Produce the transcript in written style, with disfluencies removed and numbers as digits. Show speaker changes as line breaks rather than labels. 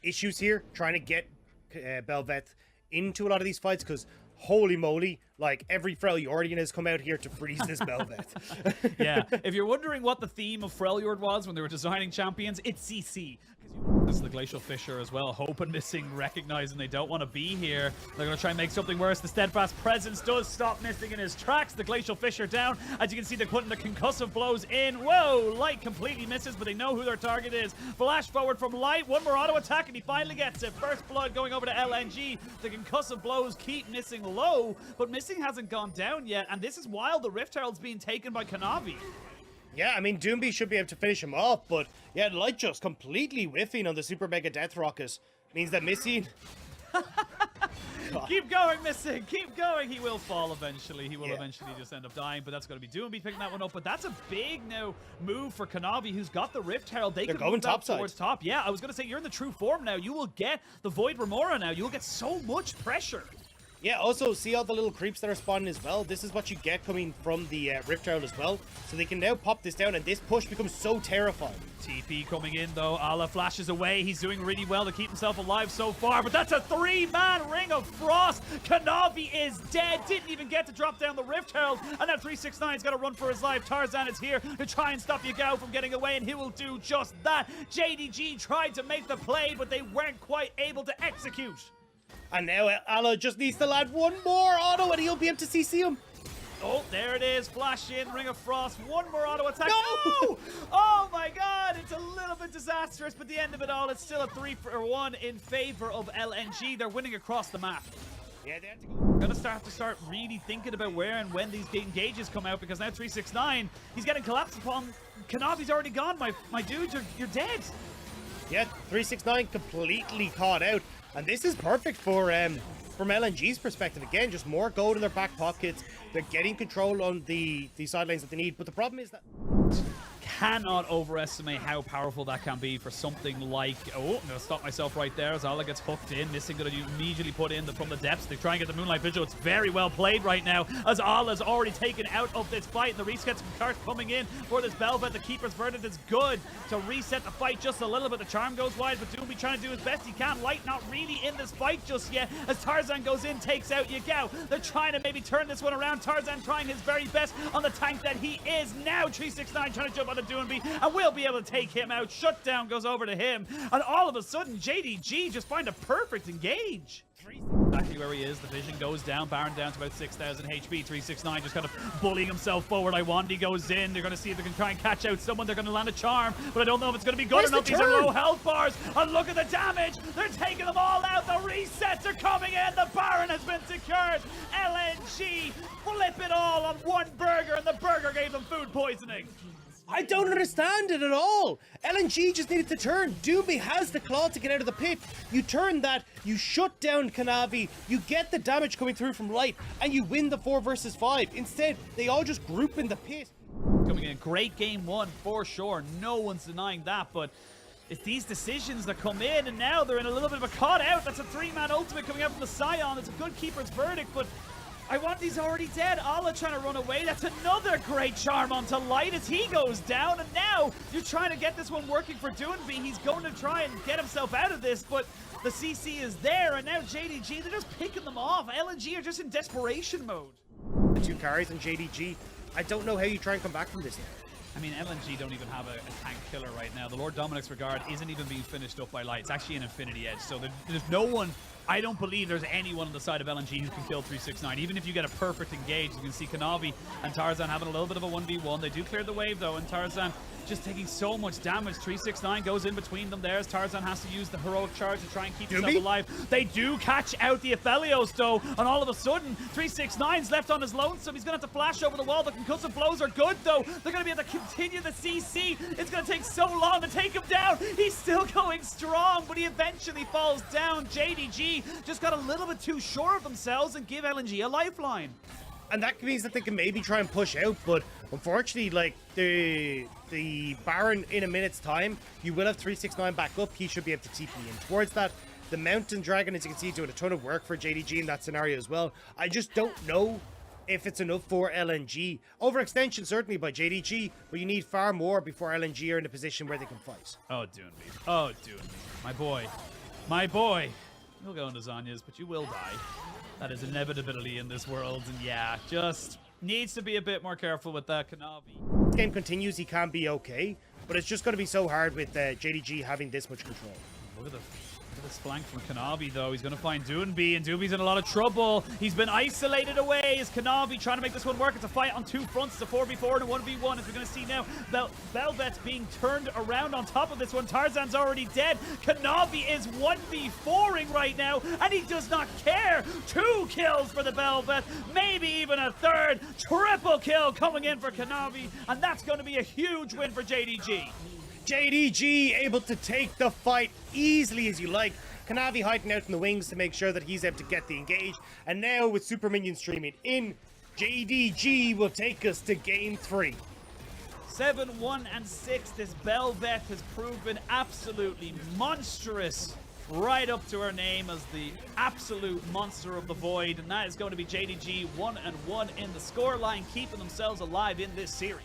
issues here trying to get Bel'Veth into a lot of these fights, because holy moly, like every Freljordian has come out here to freeze this Bel'Veth.
Yeah, if you're wondering what the theme of Freljord was when they were designing champions, it's CC. This is the Glacial Fissure as well. Hope and Missing recognizing they don't want to be here. They're going to try and make something worse. The Steadfast Presence does stop Missing in his tracks. The Glacial Fissure down. As you can see, they're putting the concussive blows in. Whoa! Light completely misses, but they know who their target is. Flash forward from Light. One more auto attack, and he finally gets it. First blood going over to LNG. The concussive blows keep Missing low, but Missing hasn't gone down yet, and this is while the Rift Herald's being taken by Kanavi.
Yeah, I mean, Doomby should be able to finish him off, but yeah, Light just completely whiffing on the Super Mega Death Rocket means that Missing...
Keep going, Missing. Keep going. He will fall eventually. He will eventually just end up dying, but that's going to be Doomby picking that one up. But that's a big now move for Kanavi, who's got the Rift Herald. They're
going topside
towards top. Yeah, I was going to say, you're in the true form now. You will get the Void Remora now. You'll get so much pressure.
Yeah, also, see all the little creeps that are spawning as well? This is what you get coming from the Rift Herald as well. So they can now pop this down, and this push becomes so terrifying.
TP coming in, though. Allah flashes away. He's doing really well to keep himself alive so far, but that's a 3-man Ring of Frost. Kanavi is dead. Didn't even get to drop down the Rift Herald, and that 369's got to run for his life. Tarzan is here to try and stop Yagao from getting away, and he will do just that. JDG tried to make the play, but they weren't quite able to execute.
And now Allah just needs to land one more auto and he'll be able to CC him.
Oh, there it is. Flash in, Ring of Frost. One more auto attack.
No!
Oh my god, it's a little bit disastrous, but the end of it all, it's still a 3-for-1 in favor of LNG. They're winning across the map.
Yeah, they have to go.
Gonna have to start really thinking about where and when these engages come out, because now 369, he's getting collapsed upon. Kanavi's already gone. My dude, you're dead.
Yeah, 369 completely caught out. And this is perfect for from LNG's perspective. Again, just more gold in their back pockets. They're getting control on the sidelines that they need. But the problem is that...
Cannot overestimate how powerful that can be for something like... Oh, I'm going to stop myself right there as Allah gets hooked in. Missing going to immediately put in from the depths. They try and get the Moonlight Vigil. It's very well played right now as Allah's already taken out of this fight. And the resets from Kart coming in for this Bel'Veth. The Keeper's Verdict is good to reset the fight just a little bit. The Charm goes wide, but Doomby trying to do his best he can. Light not really in this fight just yet as Tarzan goes in, takes out Yagao. They're trying to maybe turn this one around. Tarzan trying his very best on the tank that he is. Now 369 trying to jump on the Doomby, and we'll be able to take him out. Shutdown goes over to him, and all of a sudden JDG just find a perfect engage. Exactly where he is. The vision goes down. Baron down to about 6,000 HP. 369 just kind of bullying himself forward. Iwandi goes in. They're going to see if they can try and catch out someone. They're going to land a charm, but I don't know if it's going to be good or not. These are low health bars, and look at the damage. They're taking them all out. The resets are coming in. The Baron has been secured. LNG flip it all on one burger, and the burger gave them food poisoning.
I don't understand it at all. LNG just needed to turn. Doomby has the claw to get out of the pit. You turn that, you shut down Kanavi, you get the damage coming through from Light, and you win the 4 versus 5. Instead, they all just group in the pit.
Coming in, great game one for sure. No one's denying that, but it's these decisions that come in, and now they're in a little bit of a caught out. That's a 3-man ultimate coming out from the Scion. It's a good Keeper's Verdict, but Iwandi's already dead. Allah trying to run away. That's another great charm onto Light as he goes down. And now you're trying to get this one working for Doomby. He's going to try and get himself out of this, but the CC is there. And now JDG, they're just picking them off. LNG are just in desperation mode.
The 2 carries and JDG. I don't know how you try and come back from this now.
I mean, LNG don't even have a tank killer right now. The Lord Dominic's Regard isn't even being finished up by Light. It's actually an Infinity Edge. So there's no one... I don't believe there's anyone on the side of LNG who can kill 369. Even if you get a perfect engage, you can see Kanavi and Tarzan having a little bit of a 1v1. They do clear the wave, though, and Tarzan just taking so much damage. 369 goes in between them there as Tarzan has to use the heroic charge to try and keep himself alive. They do catch out the Aphelios, though, and all of a sudden, 369's left on his lonesome. He's going to have to flash over the wall. The concussive blows are good, though. They're going to be able to continue the CC. It's going to take so long to take him down. He's still going strong, but he eventually falls down. JDG just got a little bit too sure of themselves and give LNG a lifeline.
And that means that they can maybe try and push out, but unfortunately, like, the Baron in a minute's time, you will have 369 back up. He should be able to TP in towards that. The Mountain Dragon, as you can see, doing a ton of work for JDG in that scenario as well. I just don't know if it's enough for LNG. Overextension, certainly, by JDG, but you need far more before LNG are in a position where they can fight.
Oh, Doomby. Oh, Doomby. My boy. My boy, you'll go into Zanya's, but you will die. That is inevitability in this world, and yeah, just needs to be a bit more careful with that Kanavi.
This game continues, he can be okay, but it's just going to be so hard with JDG having this much control.
Look at this flank from Kanavi, though. He's going to find Doonby, and Doonby's in a lot of trouble. He's been isolated away. Is Kanavi trying to make this one work? It's a fight on two fronts. It's a 4v4 and a 1v1, as we're going to see now. Velvet's being turned around on top of this one. Tarzan's already dead. Kanavi is 1v4ing right now, and he does not care. 2 kills for the Velvet, maybe even a third. Triple kill coming in for Kanavi, and that's going to be a huge win for JDG.
JDG able to take the fight easily as you like. Kanavi hiding out in the wings to make sure that he's able to get the engage. And now with Super Minion streaming in, JDG will take us to game 3.
7-1 and 6. This Velvet has proven absolutely monstrous right up to her name as the absolute monster of the void. And that is going to be JDG 1-1 in the scoreline, keeping themselves alive in this series.